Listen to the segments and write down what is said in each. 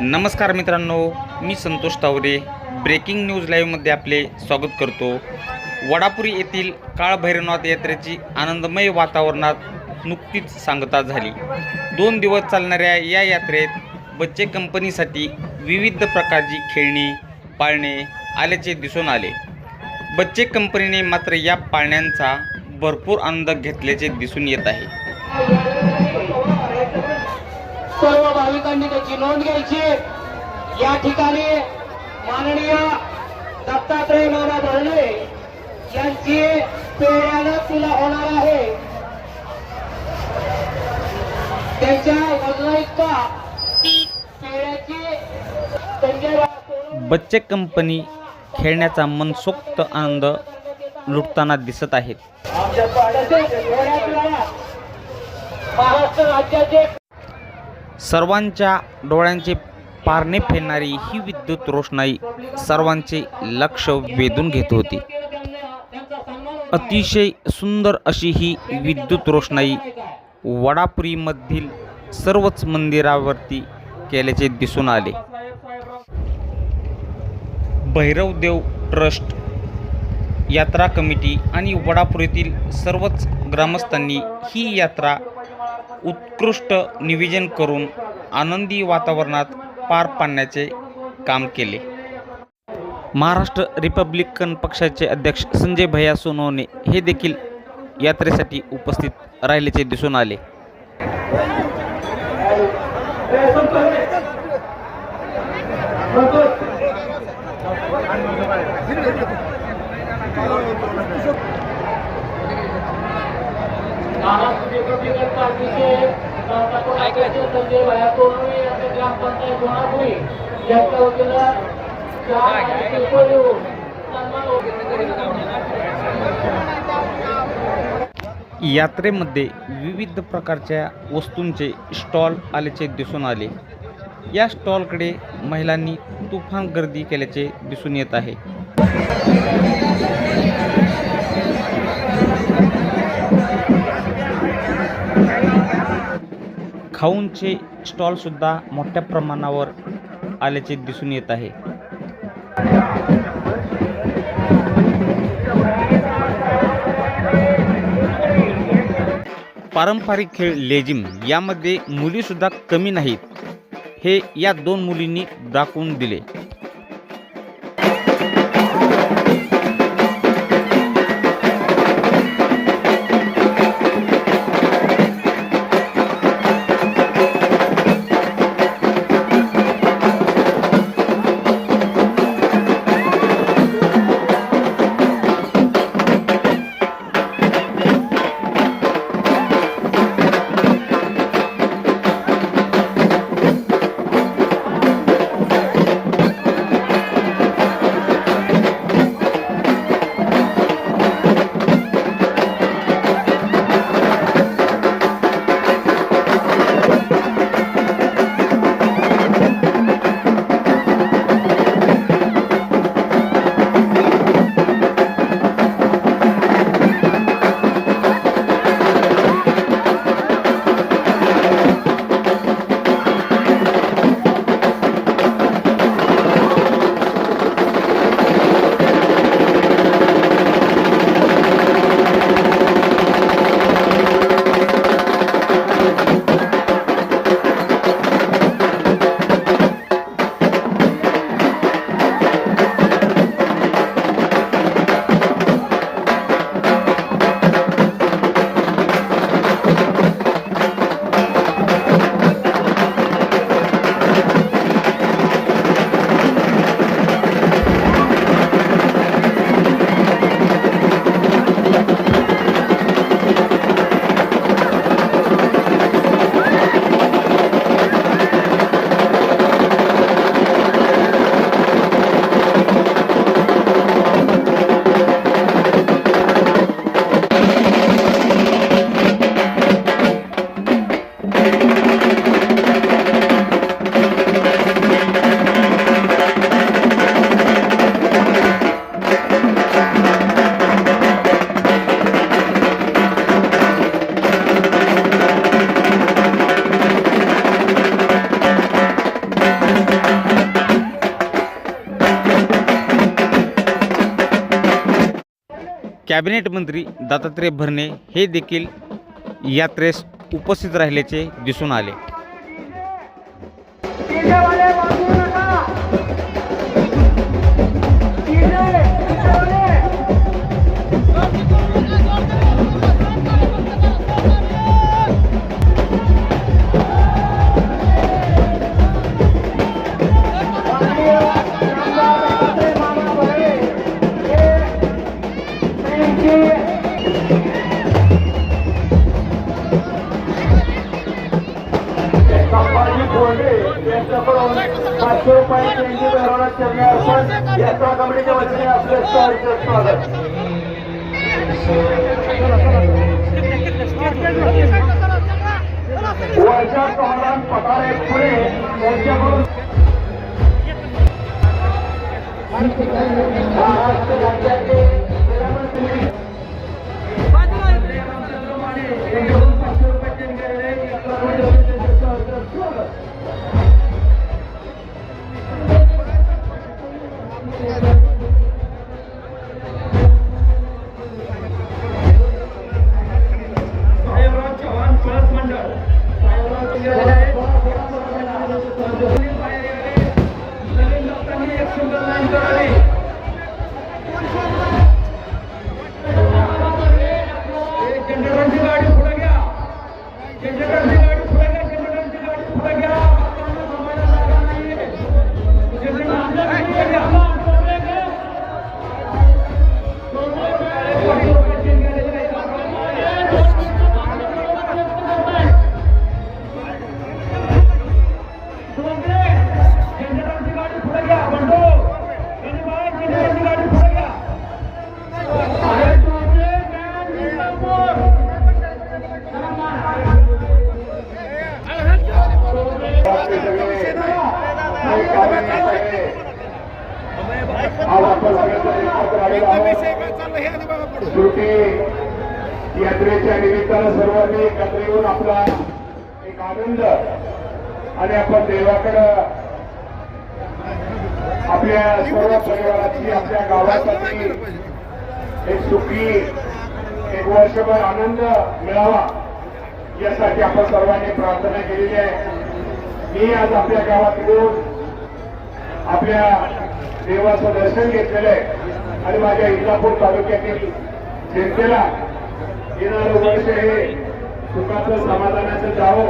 नमस्कार मित्रांनो, मी Santosh Taware breaking news लाईव्हमध्ये आपले स्वागत करतो। वडापुरी येथील काळभैरवनाथ यात्रेची आनंदमय वातावरणात नुकतीच सांगता झाली। 2 दिवस चालणाऱ्या या यात्रेत बच्चे कंपनीसाठी विविध प्रकारची खेळणी पाळणे आल्याचे दिसून आले। बच्चे कंपनीने मात्र या पाळण्यांचा भरपूर आनंद घेतल्याचे दिसून येत आहे। सर्व भाविकांनी त्याची नोंद घ्यायची। या ठिकाणी माननीय दत्तात्रय मामा भरणे यांची पेढ्यानं तुला होणार आहे। त्यांच्या वजनाइतका पेढ्याची बच्चे कंपनी खेळण्याचा मनसोक्त आनंद लुटताना दिसत आहेत। आमच्या पाड्याचे महाराष्ट्र राज्याचे सर्वांच्या डोळ्यांचे पारणे फेडणारी ही विद्युत रोषणाई सर्वांचे लक्ष वेधून घेत होती। अतिशय सुंदर अशी ही विद्युत रोषणाई वडापुरीमधील सर्वच मंदिरावरती केल्याचे दिसून आले। भैरवदेव ट्रस्ट, यात्रा कमिटी आणि वडापुरीतील सर्वच ग्रामस्थांनी ही यात्रा उत्कृष्ट नियोजन करून आनंदी वातावरणात पार पाडण्याचे काम केले। महाराष्ट्र रिपब्लिकन पक्षाचे अध्यक्ष संजय भैया सोनवणे हे देखील यात्रेसाठी उपस्थित राहिल्याचे दिसून आले। महाराष्ट्र रिपब्लिकन पार्टीचे संजय भैया सोनवणे यांचे ग्रामपंचायत वडापुरी यांच्या वतीनं यात्रेमध्ये विविध प्रकारच्या वस्तूंचे स्टॉल आल्याचे दिसून आले। या स्टॉलकडे महिलांनी तुफान गर्दी केल्याचे दिसून येत आहे। खाऊंचे स्टॉल सुद्धा मोठ्या प्रमाणावर आल्याचे दिसून येत आहे। पारंपरिक खेळ लेझिम यामध्ये मुली सुद्धा कमी नाहीत, हे या 2 मुलींनी दाखवून दिले। कॅबिनेट मंत्री दत्तात्रय भरणे हे देखील यात्रेस उपस्थित राहिल्याचे दिसून आले. कमिटीच्या वतीने आपलं स्वागत. वर्षा समाधान पठारे पुढे यांच्याकडून महाराष्ट्र राज्याचे यात्रेच्या निमित्तानं सर्वांनी एकत्र येऊन आपला एक आनंद आणि आपण देवाकडं आपल्या सर्व परिवाराची आपल्या गावासाठी एक सुखी एक वर्षभर आनंद मिळावा यासाठी आपण सर्वांनी प्रार्थना केलेली आहे. मी आज आपल्या गावात येऊन आपल्या देवाचं दर्शन घेतलेलं आहे आणि माझ्या इंदापूर तालुक्यातील जनतेला येणारं वर्ष हे सुखाचं समाधानाचं जावं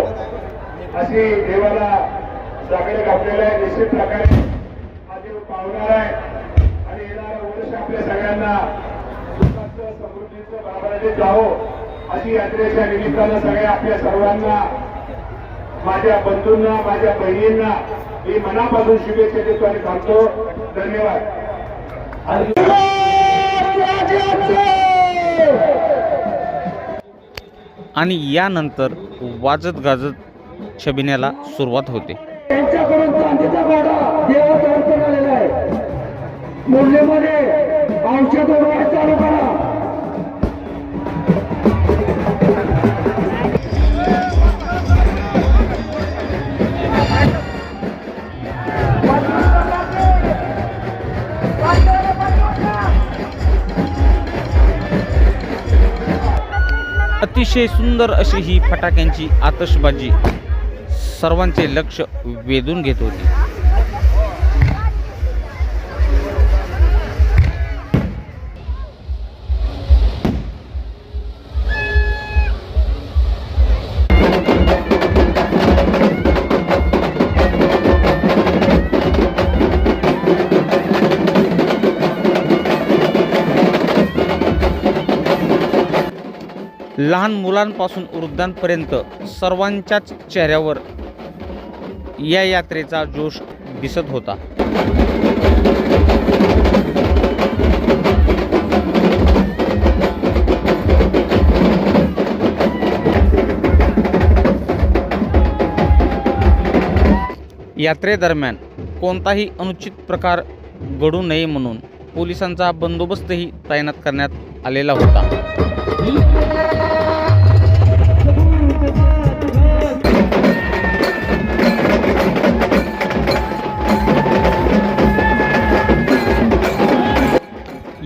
अशी देवाला जागणे घातलेलं आहे. निश्चित प्रकारे हा देव पावणार आहे आणि येणारं वर्ष आपल्या सगळ्यांना सुखाचं समृद्धीचं बाबाने जावं अशी यात्रेच्या निमित्तानं सगळ्या आपल्या सर्वांना माझ्या बंधूंना माझ्या बहिणींना मी मनापासून शुभेच्छा देतो आणि थांबतो. धन्यवाद. आणि यानंतर वाजत गाजत छबिन्याला सुरुवात होते. त्यांच्याकडून चांदीचा गाडा देवात अर्पण आलेला आहे. मुरलीमध्ये औषध उडवायला चालू करा. अतिशय सुंदर अशी ही फटाक्यांची आतषबाजी सर्वांचे लक्ष वेधून घेत होती. लहान मुलांपासून वृद्धांपर्यंत सर्वांच्याच चेहऱ्यावर या यात्रेचा जोश दिसत होता. यात्रेदरम्यान कोणताही अनुचित प्रकार घडू नये म्हणून पोलिसांचा बंदोबस्तही तैनात करण्यात आलेला होता.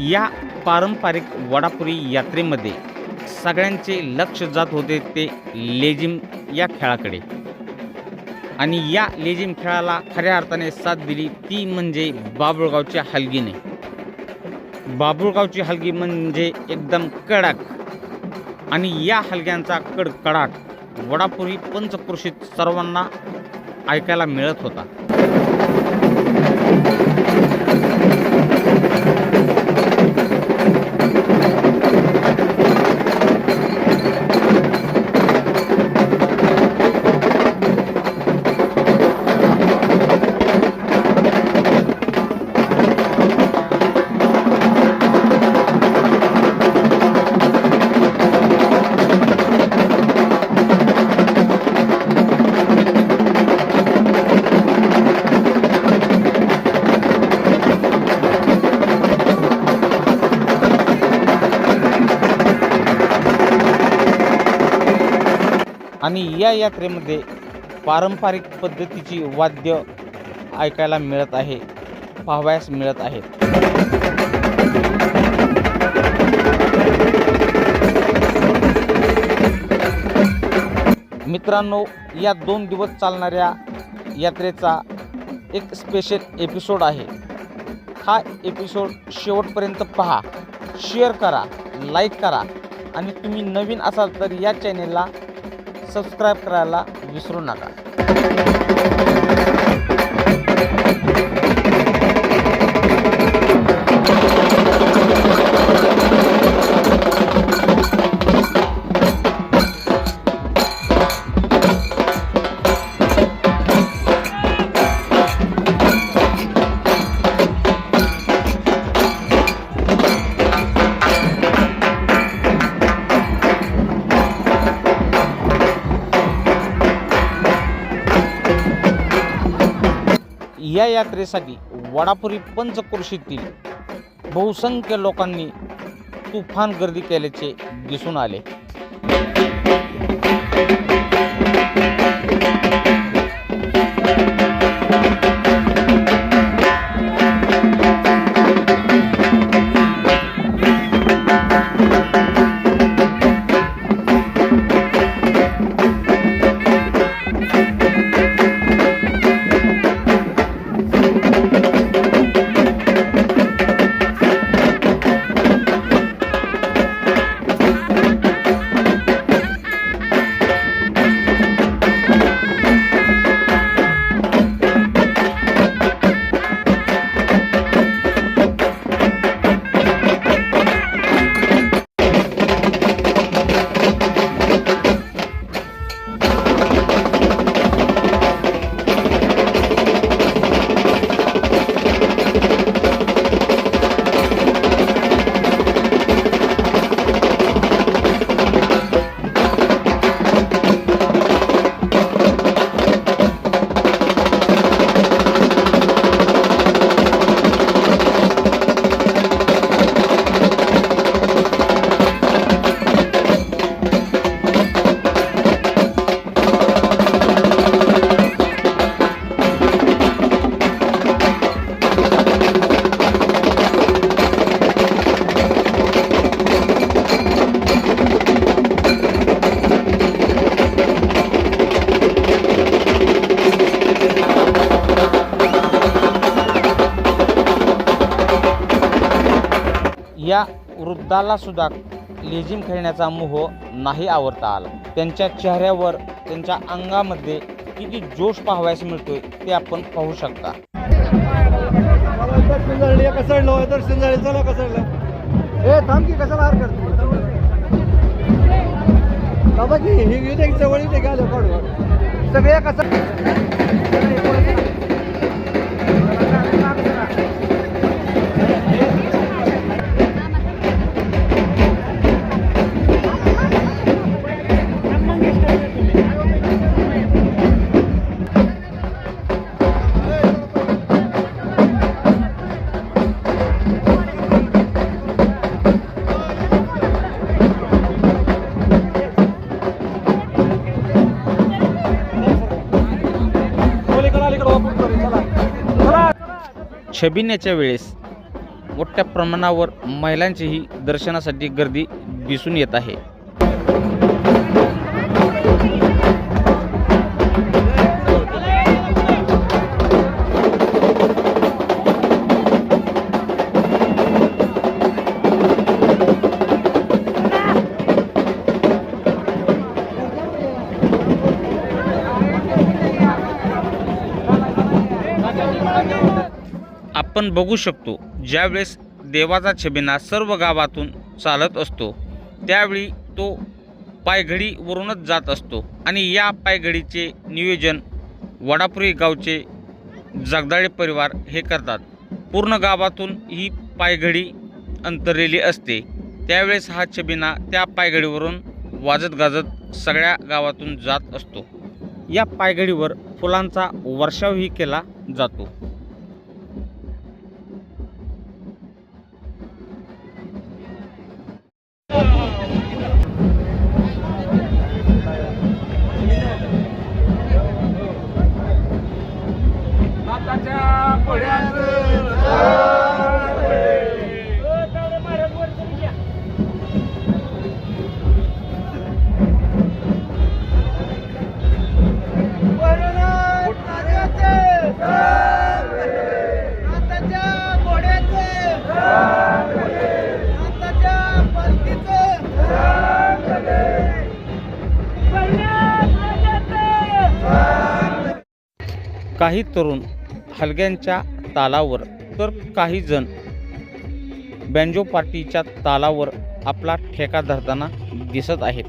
या पारंपरिक वडापुरी यात्रेमध्ये सगळ्यांचे लक्ष जात होते ते लेझिम या खेळाकडे. आणि या लेझिम खेळाला खऱ्या अर्थाने साथ दिली ती म्हणजे बाभुळगावच्या हलगीने. बाभुळगावची हलगी म्हणजे एकदम कडक, आणि या हलग्यांचा कडकडाट वडापुरी पंचक्रोशीत सर्वांना ऐकायला मिळत होता. आणि या यात्रेमध्ये पारंपरिक पद्धतीची वाद्य ऐकायला मिळत आहे, पाहावयास मिळत आहेत. मित्रांनो, या 2 दिवस चालणाऱ्या यात्रेचा एक स्पेशल एपिसोड आहे. हा एपिसोड शेवटपर्यंत पहा, शेअर करा, लाईक करा, आणि तुम्ही नवीन असाल तर या चॅनेलला सबस्क्राईब करायला विसरू नका. या यात्रेसाठी वडापुरी पंचक्रोशीतील बहुसंख्य लोकांनी तुफान गर्दी केल्याचे दिसून आले. या वृद्धाला सुद्धा लेझिम खेळण्याचा मोह नाही आवरता आला. त्यांच्या चेहऱ्यावर, त्यांच्या अंगामध्ये किती जोश पाहावयास मिळतोय ते आपण पाहू शकता. सगळे कसं छबिन्याच्या वेळेस मोठ्या प्रमाणावर महिलांचीही दर्शनासाठी गर्दी दिसून येत आहे. आपण बघू शकतो, ज्यावेळेस देवाचा छबिना सर्व गावातून चालत असतो त्यावेळी तो पायघडीवरूनच जात असतो आणि या पायघडीचे नियोजन वडापुरी गावचे जगदाळे परिवार हे करतात. पूर्ण गावातून ही पायघडी अंतरलेली असते. त्यावेळेस हा छबिना त्या पायघडीवरून वाजत गाजत सगळ्या गावातून जात असतो. या पायघडीवर फुलांचा वर्षावही केला जातो. काही तरुण हलग्यांच्या तालावर तर काही जण बँजो पार्टीच्या तालावर आपला ठेका धरताना दिसत आहेत.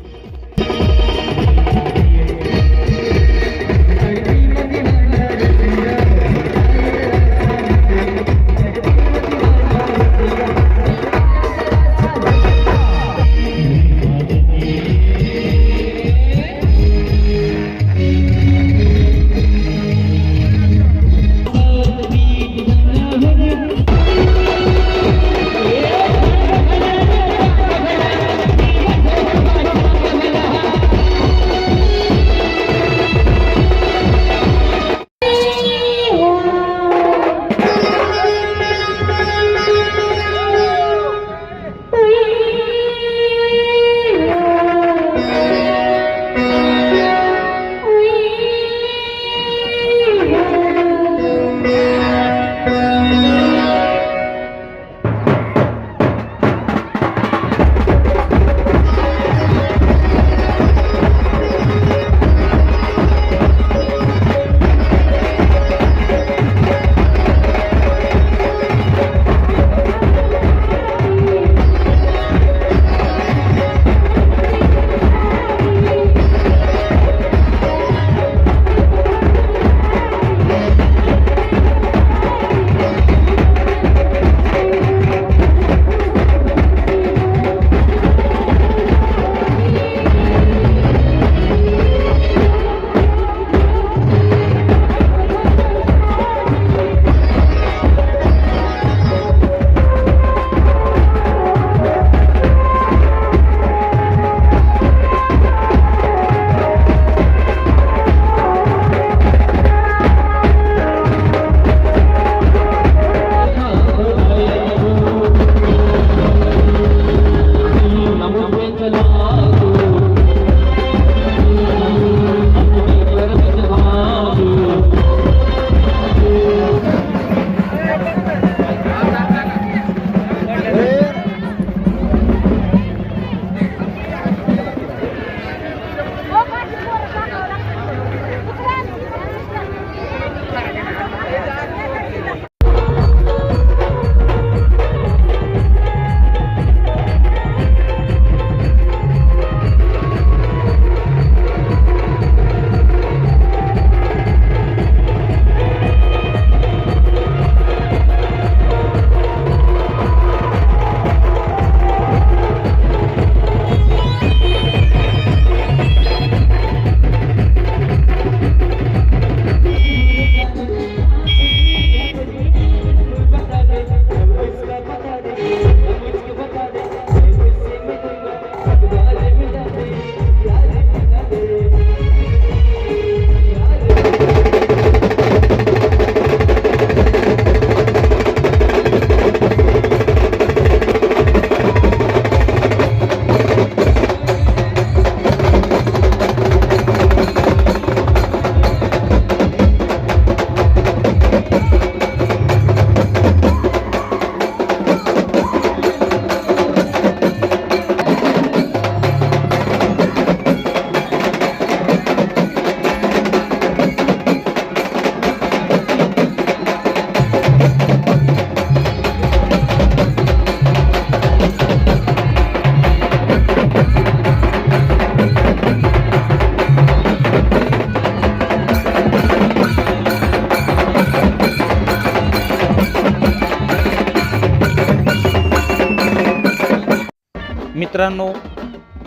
मित्रांनो,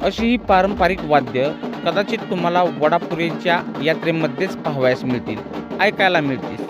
अशी ही पारंपरिक वाद्य कदाचित तुम्हाला वडापुरीच्या यात्रेमध्येच पाहावयास मिळतील, ऐकायला मिळतील.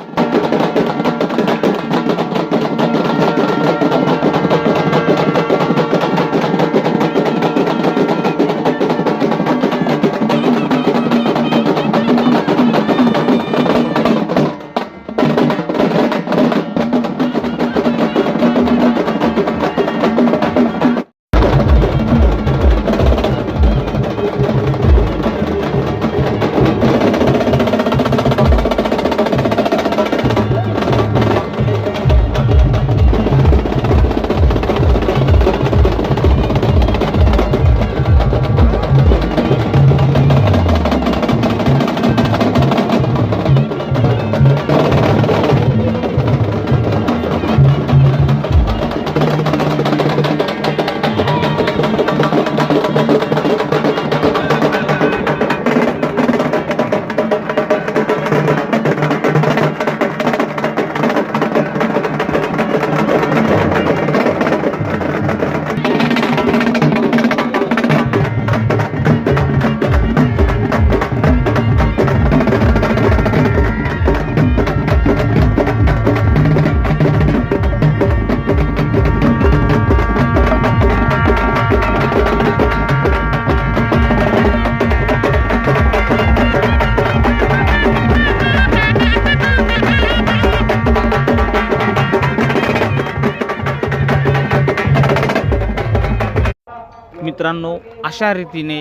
मित्रांनो, अशा रीतीने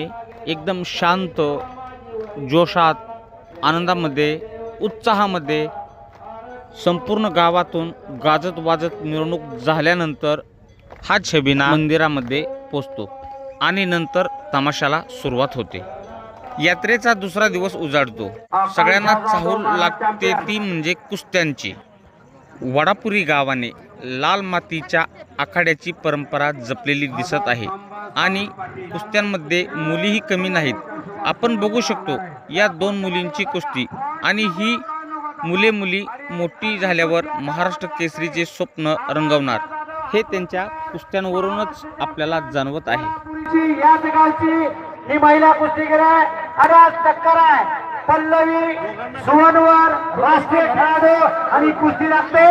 एकदम शांत, जोशात, आनंदामध्ये, उत्साहामध्ये संपूर्ण गावातून गाजत वाजत मिरवणूक झाल्यानंतर हा छबिना मंदिरामध्ये पोचतो आणि नंतर तमाशाला सुरुवात होते. यात्रेचा दुसरा दिवस उजाडतो. सगळ्यांना चाहूल लागते ती म्हणजे कुस्त्यांची. वडापुरी गावाने लाल मातीच्या आखाड्याची परंपरा जपलेली दिसत आहे आणि कुस्त्यांमध्ये मुलीही कमी नाहीत. आपण बघू शकतो या दोन मुलींची कुस्ती आणि ही मुले मोठी झाल्यावर महाराष्ट्र केसरीचे स्वप्न रंगवणार हे त्यांच्या कुस्त्यांवरूनच आपल्याला जाणवत आहे. या गावची ही महिला कुस्तीगीर आहे आणि आज टक्कर आहे. पल्लवी सुवनवर राष्ट्रीय खेळाडू आणि कुस्ती लागते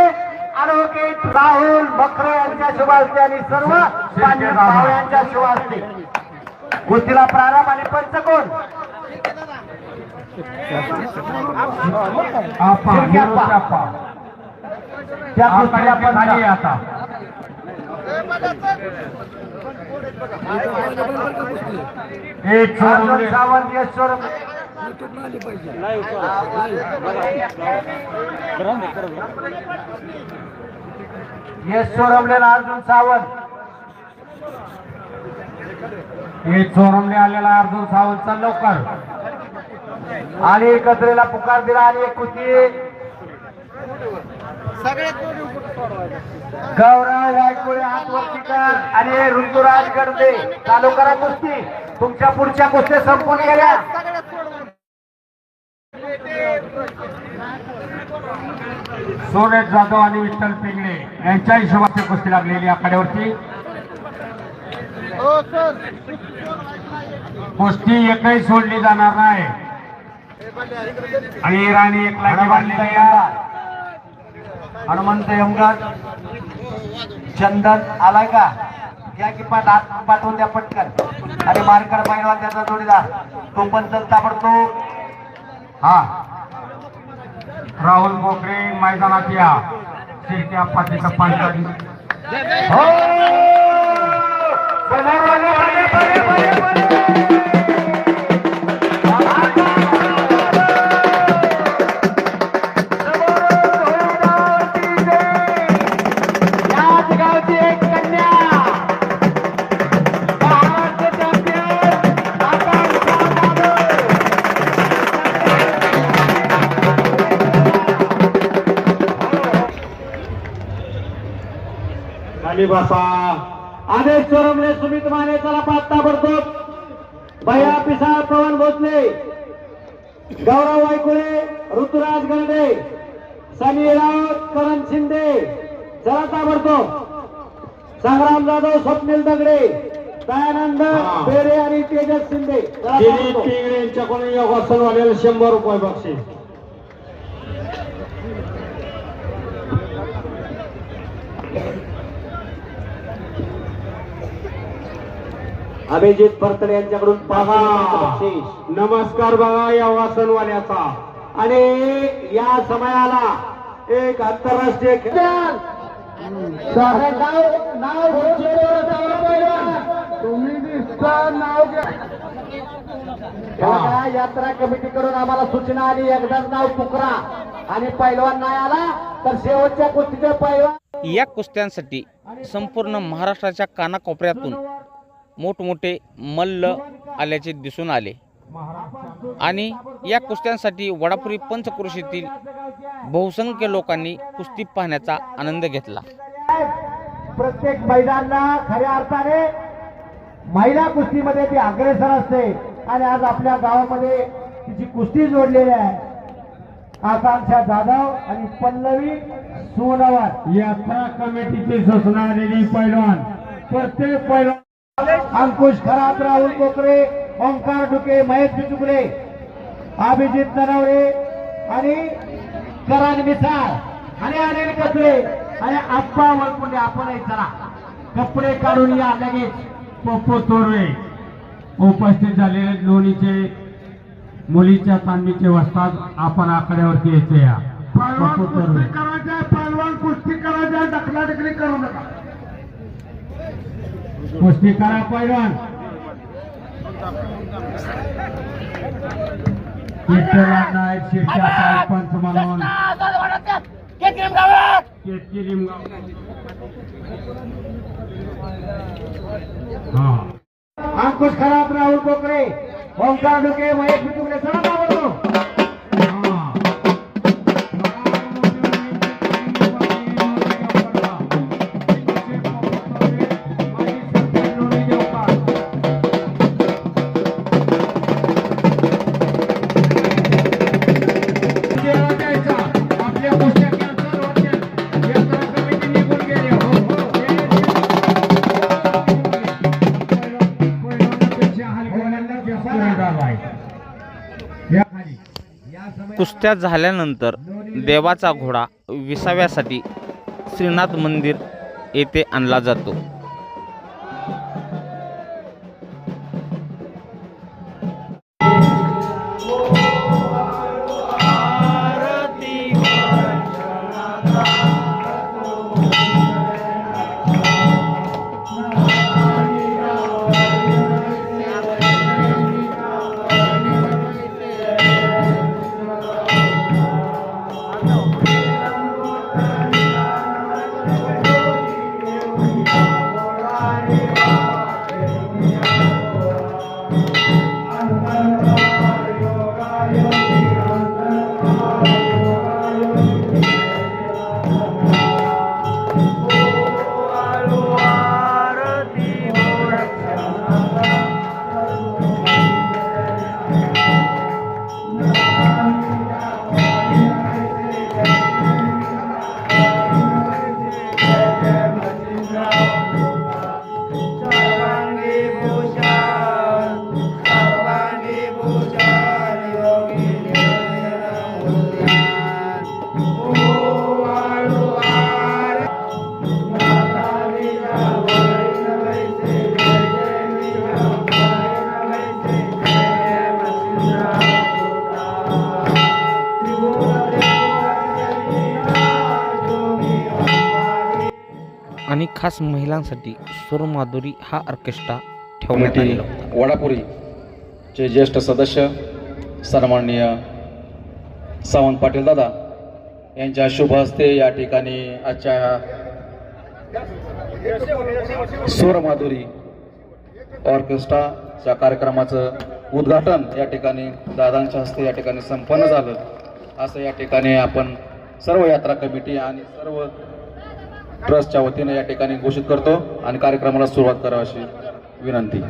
ॲडव्होकेट राहुल बकरे यांच्या शुभ हस्ते आणि सर्व मान्य भावयांच्या शुभ हस्ते कुस्तीला प्रारंभ. आणि पंच कोण? त्या कुस्तीला पंच आता अर्जुन सावंत यशवर चोरमलेला अर्जुन सावंत हे चोरमले आलेला अर्जुन सावंतचा लवकर आणि कचरेला पुकार दिला आणि एक कुस्ती गौरव वायकुळे हातवर्तीकर आणि ऋतुराज गडदे चालू करा कुस्ती. तुमच्या पुढच्या कुस्त्या संपून गेल्या. सोनेट जाधव आणि विठ्ठल पिंगळे यांच्या हिशोबाची कुस्ती लागलेली आखाड्यावरती. कुस्ती एकही सोडली जाणार नाही आणि राणी एक लागी बांधली. हनुमंत यमगड चंदन आलाय का? या की पाठवून द्या पटकन. आणि मारकर पैलवान त्याचा जोडीदार तो पण चलता पडतो. हा राहुल बोकरे मैदानात या. शिरक्या पाठीचा पांढरा बापा आदेश चोरमले सुमित माने चला पात्ता पडतो. भैया पिसाळ पवन भोसले गौरव वायकुळे ऋतुराज गंडे सनी राऊत करण शिंदे चला ताबडतो. संग्राम जाधव स्वप्नील दगडे दयानंद बेरे आणि तेजस शिंदे दिलीप टिंगरे यांच्याकडून योगासन वाल्याला 100 रुपये बक्षीस. अभिजित परतडे यांच्याकडून बघा बक्षीस. नमस्कार बघा योगासन वाल्याचा. आणि या समयाला एक आंतरराष्ट्रीय खेळ तुम्ही दिसता नाव घ्या. यात्रा कमिटी कडून आम्हाला सूचना आली एकदाच नाव पुकरा आणि पैलवान नाही आला तर शेवटच्या कुस्तीचे पैलवान. या कुस्त्यांसाठी संपूर्ण महाराष्ट्राच्या कानाकोपऱ्यातून मोठमोठे मल्ल आल्याचे दिसून आले आणि या कुस्त्यांसाठी वडापुरी पंचक्रोशीतील बहुसंख्य लोकांनी कुस्ती पाहण्याचा आनंद घेतला. प्रत्येक मैदानला खऱ्या अर्थाने महिला कुस्तीमध्ये ती अग्रेसर असते आणि आज आपल्या गावामध्ये तिची कुस्ती जोडलेली आहे. आकांक्षा जाधव आणि पल्लवी सोनवार. यात्रा कमिटीची सूचना आलेली पैलवान प्रत्येक पैलवान अंकुश खरात, राहुल कोकरे, ओंकार डुके, महेश बिचुकले, अभिजित नरवरे आणि करण मिसाळ आणि अनिल कचरे आणि आप्पा वळपुंडे. आपणही चला कपडे काढून या लगेच. पोपो तोरवे उपस्थित झालेले लोणीचे मुलीच्या तांबीचे वस्ताद आपण आकड्यावरती यायचे. या पोपो तोरवे पहलवान कुस्ती करायचा, ढकलाढकली करू नका. कुस्ती करा पैलवान. विठ्ठलांना एक शिर्क्या सरपंच म्हणून केतकी लिमगाव. हा अंकुश खरात, राहुल कोकरे, ओंकार डुके, महेश बिचुकले. चला बाबा कुस्त्या झाल्यानंतर देवाचा घोडा विसाव्यासाठी श्रीनाथ मंदिर येथे आणला जातो. आणि खास महिलांसाठी स्वरमाधुरी हा ऑर्केस्ट्रा ठेवण्यात कमिटी आलेला होता. वडापुरीचे ज्येष्ठ सदस्य सन्माननीय सावंत पाटील दादा यांच्या शुभ हस्ते या ठिकाणी आजच्या स्वरमाधुरी ऑर्केस्ट्राच्या कार्यक्रमाचं उद्घाटन या ठिकाणी दादांच्या हस्ते या ठिकाणी संपन्न झालं. असं या ठिकाणी आपण सर्व यात्रा कमिटी आणि सर्व ट्रस्टच्या वतीने या ठिकाणी घोषित करतो आणि कार्यक्रमाला सुरुवात करावी अशी विनंती.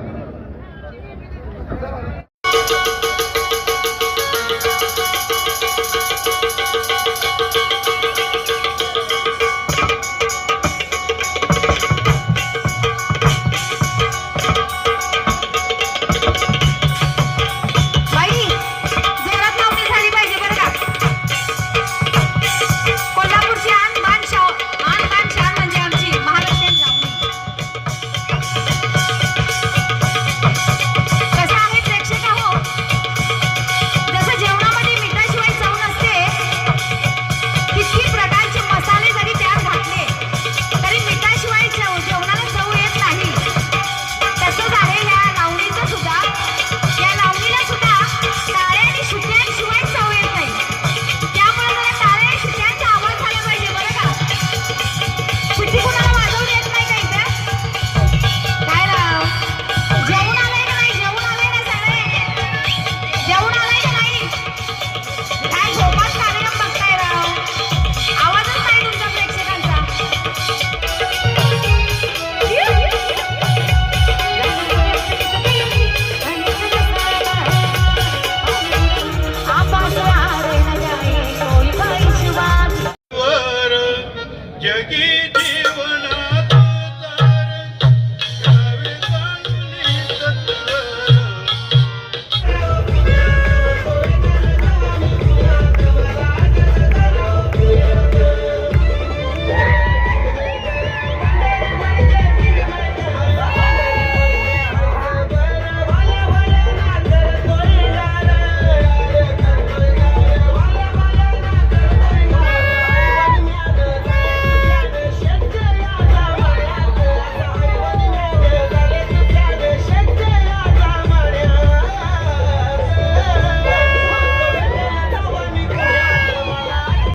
जगी